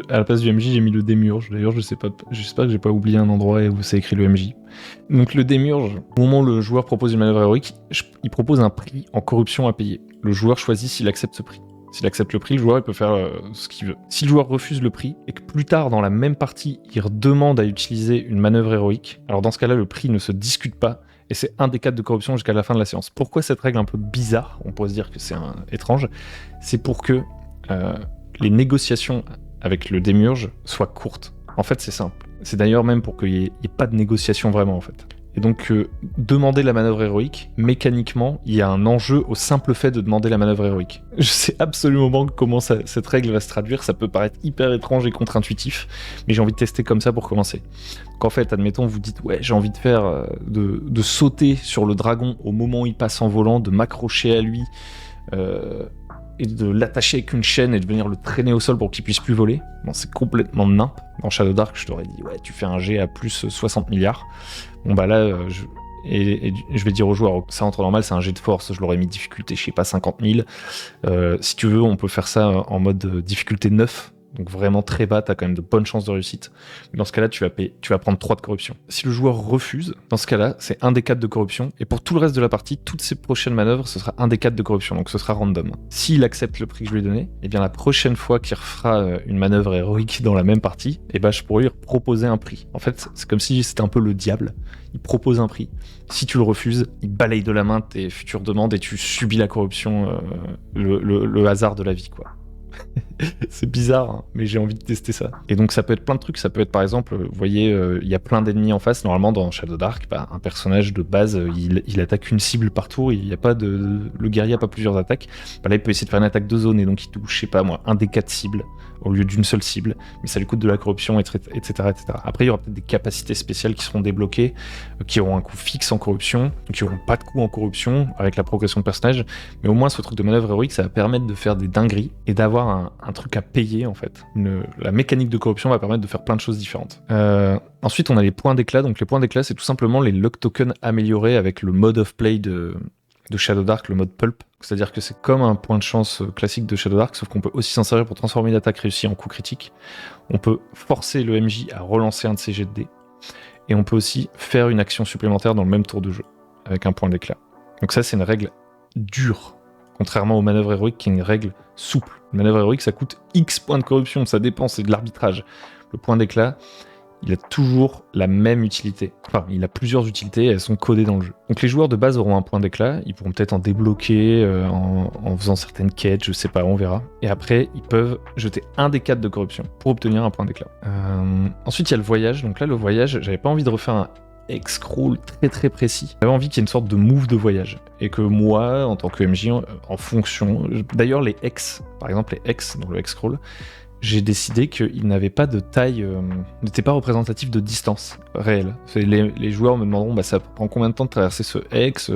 à la place du MJ, j'ai mis le démiurge. D'ailleurs, j'espère que j'ai pas oublié un endroit où c'est écrit le MJ. Donc le démiurge, au moment où le joueur propose une manœuvre héroïque, il propose un prix en corruption à payer. Le joueur choisit s'il accepte ce prix. S'il accepte le prix, le joueur il peut faire ce qu'il veut. Si le joueur refuse le prix et que plus tard dans la même partie, il redemande à utiliser une manœuvre héroïque, alors dans ce cas-là, le prix ne se discute pas et c'est un des 4 de corruption jusqu'à la fin de la séance. Pourquoi cette règle un peu bizarre ? On pourrait se dire que c'est étrange. C'est pour que les négociations avec le démiurge soient courtes. En fait, c'est simple. C'est d'ailleurs même pour qu'il n'y ait pas de négociation vraiment en fait. Et donc, demander la manœuvre héroïque, mécaniquement, il y a un enjeu au simple fait de demander la manœuvre héroïque. Je sais absolument pas comment cette règle va se traduire, ça peut paraître hyper étrange et contre-intuitif, mais j'ai envie de tester comme ça pour commencer. Donc en fait, admettons, vous dites, ouais, j'ai envie de faire, de sauter sur le dragon au moment où il passe en volant, de m'accrocher à lui, et de l'attacher avec une chaîne et de venir le traîner au sol pour qu'il puisse plus voler. Bon, c'est complètement nimp. Dans Shadow Dark, je t'aurais dit, ouais, tu fais un jet à plus 60 milliards. Bon bah là, je vais dire aux joueurs, ça entre normal, c'est un jet de force, je l'aurais mis difficulté, je sais pas, 50 000. Si tu veux, on peut faire ça en mode difficulté 9, donc vraiment très bas, t'as quand même de bonnes chances de réussite. Dans ce cas-là, tu vas prendre 3 de corruption. Si le joueur refuse, dans ce cas-là, c'est 1 des 4 de corruption, et pour tout le reste de la partie, toutes ces prochaines manœuvres, ce sera 1 des 4 de corruption, donc ce sera random. S'il accepte le prix que je lui ai donné, et bien la prochaine fois qu'il refera une manœuvre héroïque dans la même partie, et ben je pourrais lui proposer un prix. En fait, c'est comme si c'était un peu le diable, il propose un prix. Si tu le refuses, il balaye de la main tes futures demandes et tu subis la corruption, le hasard de la vie, quoi. C'est bizarre, hein, mais j'ai envie de tester ça. Et donc ça peut être plein de trucs, ça peut être par exemple, vous voyez, il y a plein d'ennemis en face. Normalement dans Shadow Dark, un personnage de base, il attaque une cible par tour, il y a pas le guerrier a pas plusieurs attaques. Là il peut essayer de faire une attaque de zone et donc il touche, je sais pas moi, un des 4 cibles au lieu d'une seule cible, mais ça lui coûte de la corruption, etc. Après il y aura peut-être des capacités spéciales qui seront débloquées, qui auront un coût fixe en corruption, qui auront pas de coût en corruption avec la progression de personnage, mais au moins ce truc de manœuvre héroïque, ça va permettre de faire des dingueries et d'avoir un truc à payer en fait. La mécanique de corruption va permettre de faire plein de choses différentes. Ensuite, on a les points d'éclat. Donc les points d'éclat, c'est tout simplement les luck tokens améliorés avec le mode of play de Shadow Dark, le mode pulp. C'est-à-dire que c'est comme un point de chance classique de Shadow Dark, sauf qu'on peut aussi s'en servir pour transformer une attaque réussie en coup critique. On peut forcer le MJ à relancer un de ses jets de dés. Et on peut aussi faire une action supplémentaire dans le même tour de jeu, avec un point d'éclat. Donc ça, c'est une règle dure, contrairement aux manœuvres héroïques qui est une règle souple. Une manœuvre héroïque, ça coûte X points de corruption, ça dépend, c'est de l'arbitrage. Le point d'éclat, il a toujours la même utilité. Enfin, il a plusieurs utilités, elles sont codées dans le jeu. Donc les joueurs de base auront un point d'éclat, ils pourront peut-être en débloquer en faisant certaines quêtes, je sais pas, on verra. Et après, ils peuvent jeter un des 4 de corruption pour obtenir un point d'éclat. Ensuite, il y a le voyage. Donc là, le voyage, j'avais pas envie de refaire un X-crawl très très précis. J'avais envie qu'il y ait une sorte de move de voyage. Et que moi, en tant que MJ, en fonction... D'ailleurs, les X, par exemple les X dans le X-crawl, j'ai décidé qu'ils n'avaient pas de taille, n'étaient pas représentatifs de distance réelle. Les joueurs me demanderont, ça prend combien de temps de traverser ce X,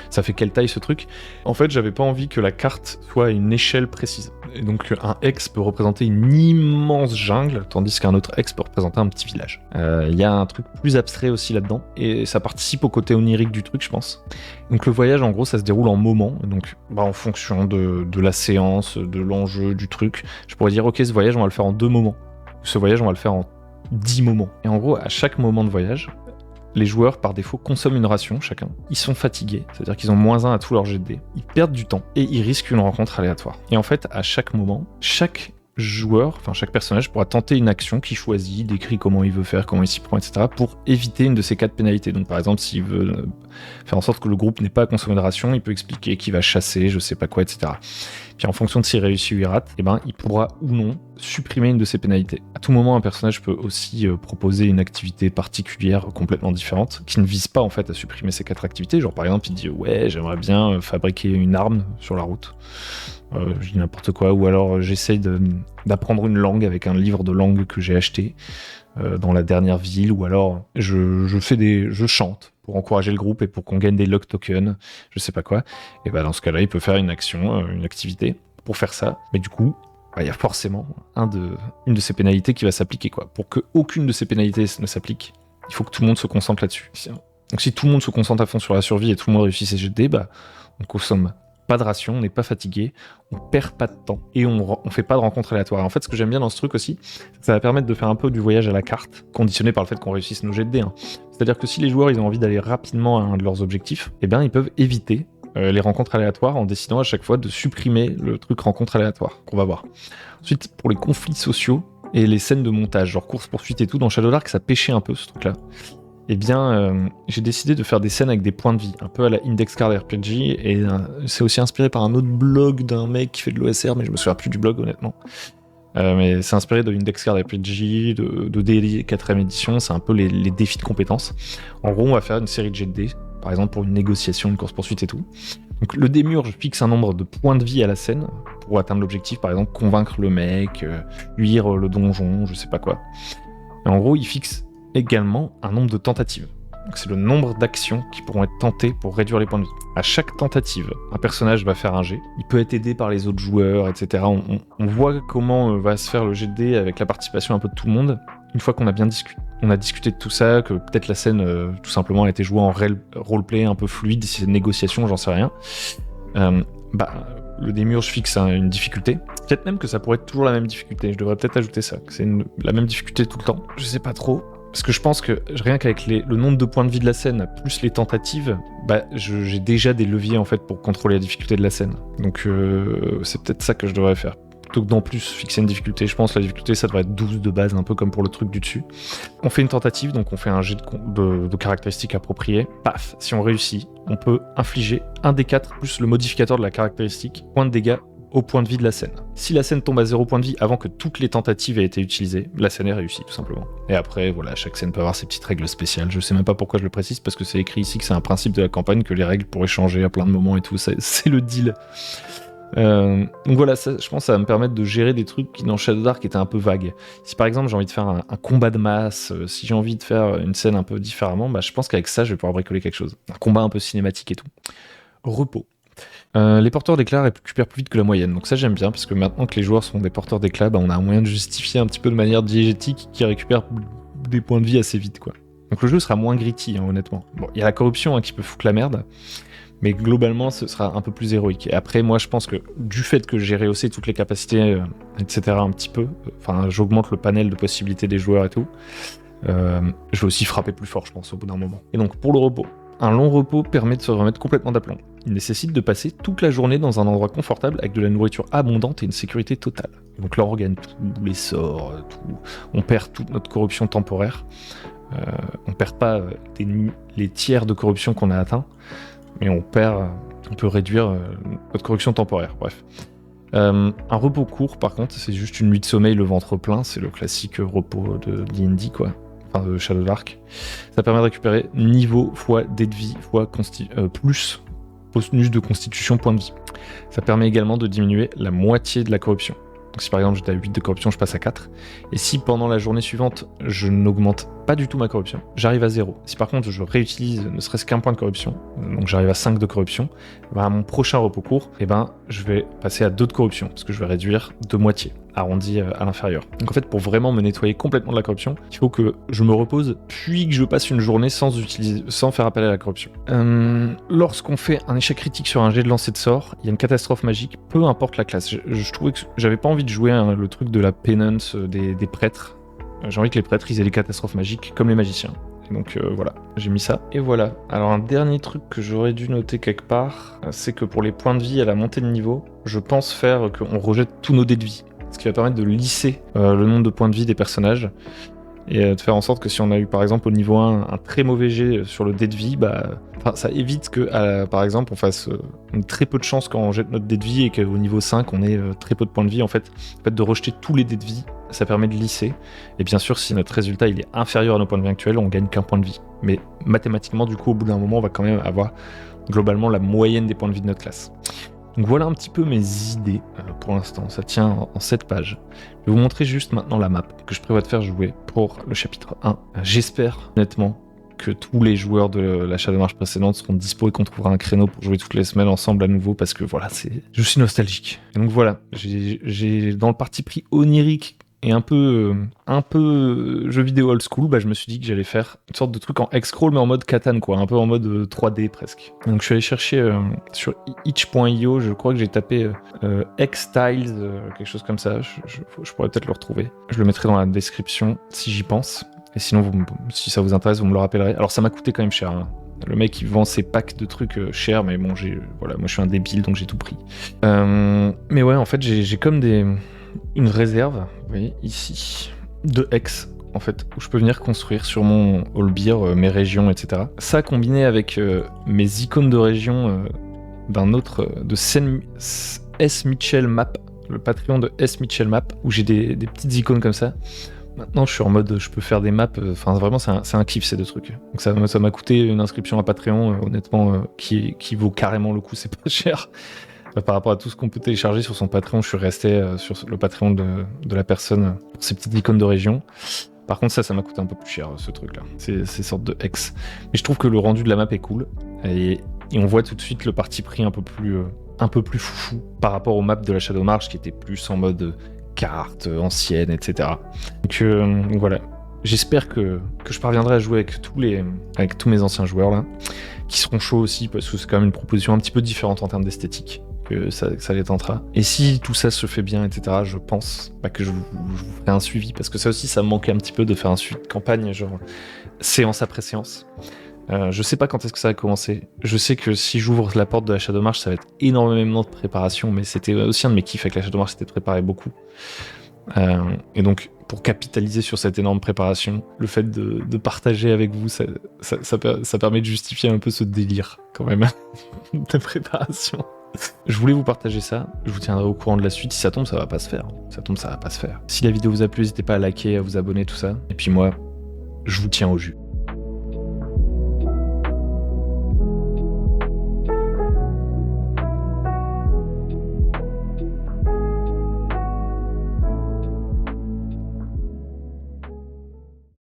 ça fait quelle taille ce truc. En fait, j'avais pas envie que la carte soit à une échelle précise. Et donc un X peut représenter une immense jungle, tandis qu'un autre X peut représenter un petit village. Il y a un truc plus abstrait aussi là-dedans, et ça participe au côté onirique du truc, je pense. Donc le voyage, en gros, ça se déroule en moments, donc en fonction de la séance, de l'enjeu, du truc, je pourrais dire, ok, ce voyage, on va le faire en 2 moments. Ce voyage, on va le faire en 10 moments. Et en gros, à chaque moment de voyage, les joueurs, par défaut, consomment une ration, chacun. Ils sont fatigués, c'est-à-dire qu'ils ont -1 à tous leurs jets de dés. Ils perdent du temps, et ils risquent une rencontre aléatoire. Et en fait, à chaque moment, chaque joueur, enfin chaque personnage pourra tenter une action qu'il choisit, décrit comment il veut faire, comment il s'y prend, etc. pour éviter une de ces 4 pénalités. Donc par exemple, s'il veut faire en sorte que le groupe n'ait pas à consommer de ration, il peut expliquer qu'il va chasser, je sais pas quoi, etc. Puis en fonction de s'il réussit ou il rate, il pourra ou non supprimer une de ces pénalités. À tout moment, un personnage peut aussi proposer une activité particulière complètement différente, qui ne vise pas en fait à supprimer ces 4 activités. Genre par exemple, il dit ouais, j'aimerais bien fabriquer une arme sur la route. Je dis n'importe quoi, ou alors j'essaye d'apprendre une langue avec un livre de langue que j'ai acheté dans la dernière ville, ou alors je chante pour encourager le groupe et pour qu'on gagne des luck tokens, je sais pas quoi. Et dans ce cas-là, il peut faire une action, une activité pour faire ça, mais du coup, il y a forcément une de ces pénalités qui va s'appliquer, quoi. Pour qu'aucune de ces pénalités ne s'applique, il faut que tout le monde se concentre là-dessus. Donc si tout le monde se concentre à fond sur la survie et tout le monde réussit ses jets de dés, on consomme pas de ration, on n'est pas fatigué, on perd pas de temps et on fait pas de rencontres aléatoires. En fait, ce que j'aime bien dans ce truc aussi, ça va permettre de faire un peu du voyage à la carte, conditionné par le fait qu'on réussisse nos jets de dés. C'est-à-dire que si les joueurs ils ont envie d'aller rapidement à un de leurs objectifs, ils peuvent éviter les rencontres aléatoires en décidant à chaque fois de supprimer le truc rencontre aléatoire qu'on va voir. Ensuite, pour les conflits sociaux et les scènes de montage, genre course-poursuite et tout, dans Shadow Dark, ça pêchait un peu ce truc-là. J'ai décidé de faire des scènes avec des points de vie, un peu à la Index Card RPG, et c'est aussi inspiré par un autre blog d'un mec qui fait de l'OSR, mais je me souviens plus du blog honnêtement. Mais c'est inspiré de l'Index Card RPG, de D&D 4ème édition, c'est un peu les défis de compétences. En gros, on va faire une série de jets de dés, par exemple pour une négociation, une course-poursuite et tout. Donc le démiurge fixe un nombre de points de vie à la scène pour atteindre l'objectif, par exemple convaincre le mec, fuir le donjon, je sais pas quoi. Et en gros, il fixe également un nombre de tentatives. Donc c'est le nombre d'actions qui pourront être tentées pour réduire les points de vie. À chaque tentative, un personnage va faire un jet. Il peut être aidé par les autres joueurs, etc. On voit comment va se faire le jet de dés avec la participation un peu de tout le monde. Une fois qu'on a bien discuté de tout ça, que peut-être la scène tout simplement a été jouée en roleplay un peu fluide, si c'est une négociation, j'en sais rien. Le démiurge fixe une difficulté. Peut-être même que ça pourrait être toujours la même difficulté. Je devrais peut-être ajouter ça, que c'est la même difficulté tout le temps. Je sais pas trop. Parce que je pense que rien qu'avec le nombre de points de vie de la scène, plus les tentatives, j'ai déjà des leviers en fait pour contrôler la difficulté de la scène. Donc c'est peut-être ça que je devrais faire. Plutôt que d'en plus fixer une difficulté, je pense que la difficulté ça devrait être 12 de base, un peu comme pour le truc du dessus. On fait une tentative, donc on fait un jet de caractéristiques appropriées. Paf, si on réussit, on peut infliger un des 4 plus le modificateur de la caractéristique, point de dégâts au point de vie de la scène. Si la scène tombe à 0 point de vie avant que toutes les tentatives aient été utilisées, la scène est réussie tout simplement. Et après, voilà, chaque scène peut avoir ses petites règles spéciales. Je sais même pas pourquoi je le précise, parce que c'est écrit ici que c'est un principe de la campagne, que les règles pourraient changer à plein de moments et tout, c'est le deal. Donc voilà, ça, je pense que ça va me permettre de gérer des trucs qui dans Shadow Dark étaient un peu vagues. Si par exemple j'ai envie de faire un combat de masse, si j'ai envie de faire une scène un peu différemment, bah, je pense qu'avec ça je vais pouvoir bricoler quelque chose. Un combat un peu cinématique et tout. Repos. Les porteurs d'éclats récupèrent plus vite que la moyenne, donc ça j'aime bien, parce que maintenant que les joueurs sont des porteurs d'éclats, bah, on a un moyen de justifier un petit peu de manière diégétique qui récupère des points de vie assez vite, quoi. Donc le jeu sera moins gritty, hein, honnêtement. Bon, il y a la corruption qui peut foutre la merde, mais globalement ce sera un peu plus héroïque. Et après, moi je pense que du fait que j'ai rehaussé toutes les capacités, etc. un petit peu, enfin j'augmente le panel de possibilités des joueurs et tout, je vais aussi frapper plus fort, je pense, au bout d'un moment. Et donc pour le repos, un long repos permet de se remettre complètement d'aplomb. Il nécessite de passer toute la journée dans un endroit confortable avec de la nourriture abondante et une sécurité totale. Donc là on regagne tous les sorts, tout. On perd toute notre corruption temporaire. On perd pas les tiers de corruption qu'on a atteint, mais on peut réduire notre corruption temporaire, bref. Un repos court, par contre, c'est juste une nuit de sommeil, le ventre plein, c'est le classique repos de D&D, quoi. Enfin, de Shadow Dark. Ça permet de récupérer niveau fois dé de vie fois plus bonus de constitution point de vie. Ça permet également de diminuer la moitié de la corruption. Donc si par exemple j'étais à 8 de corruption, je passe à 4. Et si pendant la journée suivante, je n'augmente pas du tout ma corruption, j'arrive à 0. Si par contre je réutilise ne serait-ce qu'un point de corruption, donc j'arrive à 5 de corruption, à mon prochain repos court, je vais passer à 2 de corruption, parce que je vais réduire de moitié, arrondi à l'inférieur. Donc en fait, pour vraiment me nettoyer complètement de la corruption, il faut que je me repose, puis que je passe une journée sans faire appel à la corruption. Lorsqu'on fait un échec critique sur un jet de lancer de sort, il y a une catastrophe magique, peu importe la classe. Je trouvais que j'avais pas envie de jouer le truc de la penance des prêtres. J'ai envie que les prêtres ils aient les catastrophes magiques comme les magiciens. Et donc voilà, j'ai mis ça. Et voilà. Alors un dernier truc que j'aurais dû noter quelque part, c'est que pour les points de vie à la montée de niveau, je pense faire qu'on rejette tous nos dés de vie. Ce qui va permettre de lisser le nombre de points de vie des personnages et de faire en sorte que si on a eu par exemple au niveau 1 un très mauvais jet sur le dé de vie, ça évite que par exemple on fasse très peu de chance quand on jette notre dé de vie et qu'au niveau 5 on ait très peu de points de vie. En fait de rejeter tous les dés de vie, ça permet de lisser. Et bien sûr, si notre résultat il est inférieur à nos points de vie actuels, on gagne qu'un point de vie. Mais mathématiquement, du coup, au bout d'un moment, on va quand même avoir globalement la moyenne des points de vie de notre classe. Donc voilà un petit peu mes idées pour l'instant, ça tient en 7 pages. Je vais vous montrer juste maintenant la map que je prévois de faire jouer pour le chapitre 1. J'espère honnêtement que tous les joueurs de la Shadow March précédente seront dispo et qu'on trouvera un créneau pour jouer toutes les semaines ensemble à nouveau, parce que voilà, je suis nostalgique. Et donc voilà, j'ai dans le parti pris onirique et un peu jeu vidéo old school, je me suis dit que j'allais faire une sorte de truc en X-Scroll mais en mode Catan, quoi, un peu en mode 3D presque. Donc je suis allé chercher sur itch.io, je crois que j'ai tapé X-Styles, quelque chose comme ça, je pourrais peut-être le retrouver. Je le mettrai dans la description si j'y pense, et sinon si ça vous intéresse vous me le rappellerez. Alors ça m'a coûté quand même cher, hein. Le mec il vend ses packs de trucs chers, mais bon moi je suis un débile donc j'ai tout pris. Mais ouais, en fait j'ai comme une réserve, vous voyez, ici, de X, en fait, où je peux venir construire sur mon Allbeer mes régions, etc. Ça, combiné avec mes icônes de région d'un autre, de S. Mitchell Map, le Patreon de S. Mitchell Map, où j'ai des petites icônes comme ça. Maintenant, je suis en mode, je peux faire des maps, vraiment, c'est un kiff, ces deux trucs. Donc ça m'a coûté une inscription à Patreon, honnêtement, qui vaut carrément le coup, c'est pas cher. Par rapport à tout ce qu'on peut télécharger sur son Patreon, je suis resté sur le Patreon de la personne pour ces petites icônes de région. Par contre, ça m'a coûté un peu plus cher, ce truc-là, ces sortes de X. Mais je trouve que le rendu de la map est cool, et on voit tout de suite le parti pris un peu plus foufou par rapport aux maps de la Shadow March qui étaient plus en mode carte ancienne, etc. Donc voilà. J'espère que je parviendrai à jouer avec tous mes anciens joueurs là, qui seront chauds aussi, parce que c'est quand même une proposition un petit peu différente en termes d'esthétique, que ça les tentera. Et si tout ça se fait bien, etc., je pense que je vous ferai un suivi, parce que ça aussi, ça me manquait un petit peu de faire un suivi de campagne, genre séance après séance. Je sais pas quand est-ce que ça va commencer. Je sais que si j'ouvre la porte de la Shadow March, ça va être énormément de préparation, mais c'était aussi un de mes kiffs avec la Shadow March, c'était de préparer beaucoup. Et donc, pour capitaliser sur cette énorme préparation, le fait de partager avec vous, ça permet de justifier un peu ce délire, quand même, de préparation. Je voulais vous partager ça, je vous tiendrai au courant de la suite. Si ça tombe, ça va pas se faire. Si ça tombe, ça va pas se faire. Si la vidéo vous a plu, n'hésitez pas à liker, à vous abonner, tout ça. Et puis moi, je vous tiens au jus.